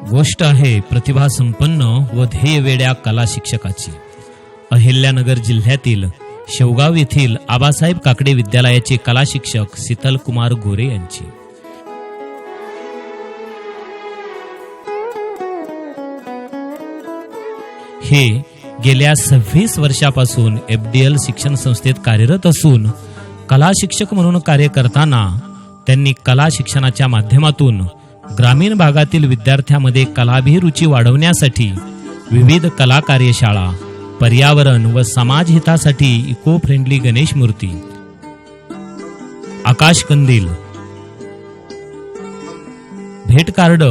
गोष्ट आहे प्रतिभा संपन्न व ध्येयवेड्या कला शिक्षकाची। अहिल्यानगर जिल्ह्यातील शेवगाव येथील आबासाहेब काकडे विद्यालयाचे कला शिक्षक शीतल कुमार गोरे यांची। हे गेल्या 26 वर्षापासून FDL शिक्षण संस्थेत कार्यरत असून कला शिक्षक म्हणून कार्य करताना त्यांनी कला शिक्षणाच्या माध्यमातून ग्रामीण भागातील विद्यार्थ्यांमध्ये कलाभिरुची वाढवण्यासाठी विविध कला कार्यशाळा, पर्यावरण व समाज हितासाठी इको फ्रेंडली गणेश मूर्ती, आकाश कंदील, भेट कार्ड,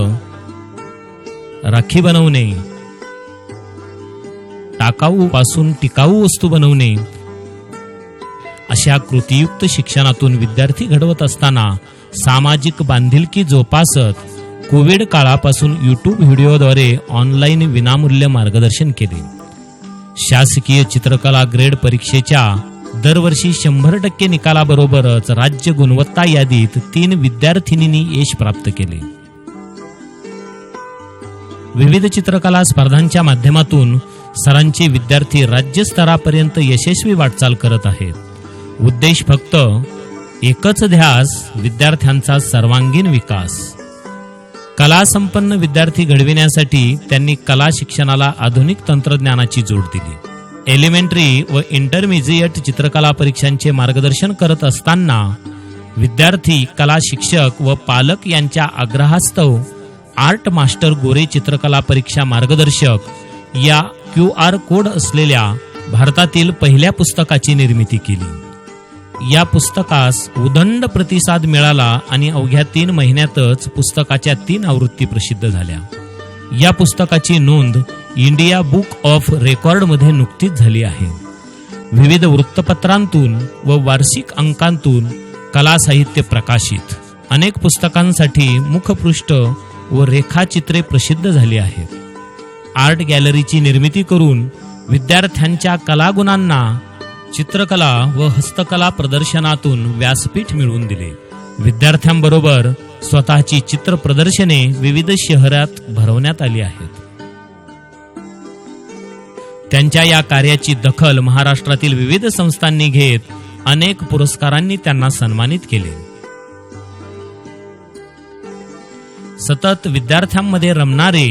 राखी बनवणे, टाकाऊ पासून टिकाऊ वस्तू बनवणे अशा कृतीयुक्त शिक्षणातून विद्यार्थी घडवत असताना सामाजिक बांधिलकी जोपासत कोविड काळापासून YouTube व्हिडिओद्वारे ऑनलाईन विनामूल्य मार्गदर्शन केले। शासकीय चित्रकला ग्रेड परीक्षेच्या दरवर्षी 100% निकालाबरोबरच राज्य गुणवत्ता यादीत 3 विद्यार्थिनींनी यश प्राप्त केले। विविध चित्रकला स्पर्धांच्या माध्यमातून सरांचे विद्यार्थी राज्यस्तरापर्यंत यशस्वी वाटचाल करत आहेत। उद्देश फक्त एकच ध्यास, विद्यार्थ्यांचा सर्वांगीण विकास। कला संपन्न विद्यार्थी घडविण्यासाठी त्यांनी कला शिक्षणाला आधुनिक तंत्रज्ञानाची जोड दिली। एलिमेंटरी व इंटरमिजिएट चित्रकला परीक्षांचे मार्गदर्शन करत असताना विद्यार्थी, कला शिक्षक व पालक यांच्या आग्रहास्तव आर्ट मास्टर गोरे चित्रकला परीक्षा मार्गदर्शक या QR कोड असलेल्या भारतातील पहिल्या पुस्तकाची निर्मिती केली। या पुस्तकास उदंड प्रतिसाद मिळाला आणि अवघ्या 3 महिन्यातच पुस्तकाच्या 3 आवृत्ती प्रसिद्ध झाल्या। या पुस्तकाची नोंद इंडिया बुक ऑफ रेकॉर्ड मध्ये नुकतीच झाली आहे। विविध वृत्तपत्रांतून व वार्षिक अंकांतून कला साहित्य प्रकाशित, अनेक पुस्तकांसाठी मुखपृष्ठ व रेखाचित्रे प्रसिद्ध झाली आहेत। आर्ट गॅलरीची निर्मिती करून विद्यार्थ्यांच्या कलागुणांना चित्रकला व हस्तकला प्रदर्शनातून व्यासपीठ मिळवून दिले। विद्यार्थ्यांबरोबर स्वतःची चित्र प्रदर्शने विविध शहरात भरवण्यात आली आहेत। त्यांच्या या कार्याची दखल महाराष्ट्रातील विविध संस्थांनी घेत अनेक पुरस्कारांनी त्यांना सन्मानित केले। सतत विद्यार्थ्यांमध्ये रमणारे,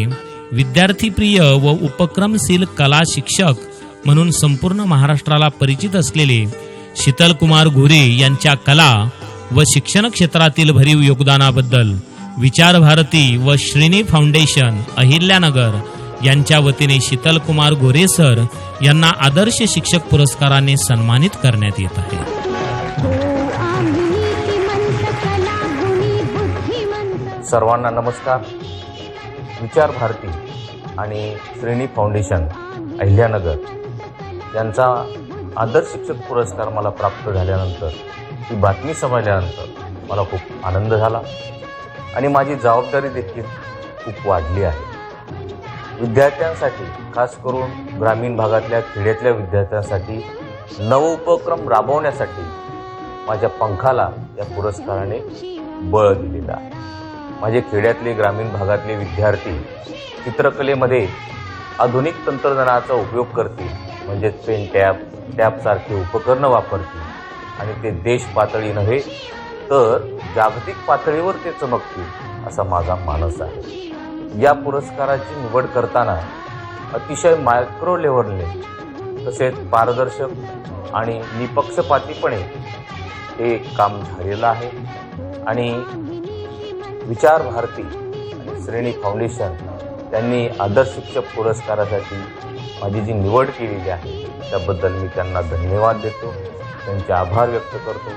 विद्यार्थीप्रिय व उपक्रमशील कला शिक्षक म्हणून संपूर्ण महाराष्ट्राला परिचित असलेले शीतल कुमार गोरे यांच्या कला व शिक्षण क्षेत्रातील भरीव योगदानाबद्दल विचार भारती व श्रीनी फाउंडेशन अहिल्यानगर यांच्या वतीने शीतल कुमार गोरे सर यांना आदर्श शिक्षक पुरस्काराने सन्मानित करण्यात येत आहे। सर्वांना नमस्कार। विचार भारती आणि श्रीनी फाउंडेशन अहिल्यानगर यांचा आदर्श शिक्षक पुरस्कार मला प्राप्त झाल्यानंतर, ही बातमी समजल्यानंतर मला खूप आनंद झाला आणि माझी जबाबदारी देखील खूप वाढली आहे। विद्यार्थ्यांसाठी, खास करून ग्रामीण भागातल्या खेड्यातल्या विद्यार्थ्यांसाठी नव उपक्रम राबवण्यासाठी माझ्या पंखाला या पुरस्काराने बळ दिलेलं आहे। माझे खेड्यातले, ग्रामीण भागातले विद्यार्थी चित्रकलेमध्ये आधुनिक तंत्रज्ञानाचा उपयोग करतील, म्हणजे पेन टॅब सारखे उपकरणं वापरतील आणि ते देश पातळी नव्हे तर जागतिक पातळीवर ते चमकतील असा माझा मानस आहे। या पुरस्काराची निवड करताना अतिशय मायक्रो लेव्हलने तसेच पारदर्शक आणि निपक्षपातीपणे हे काम झालेलं आहे आणि विचार भारती आणि श्रेणी फाउंडेशन त्यांनी आदर्श शिक्षक पुरस्कारासाठी माझी जी निवड केलेली आहे त्याबद्दल मी त्यांना धन्यवाद देतो, त्यांचे आभार व्यक्त करतो।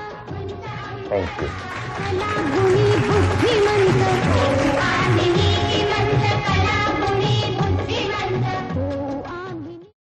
थँक्यू।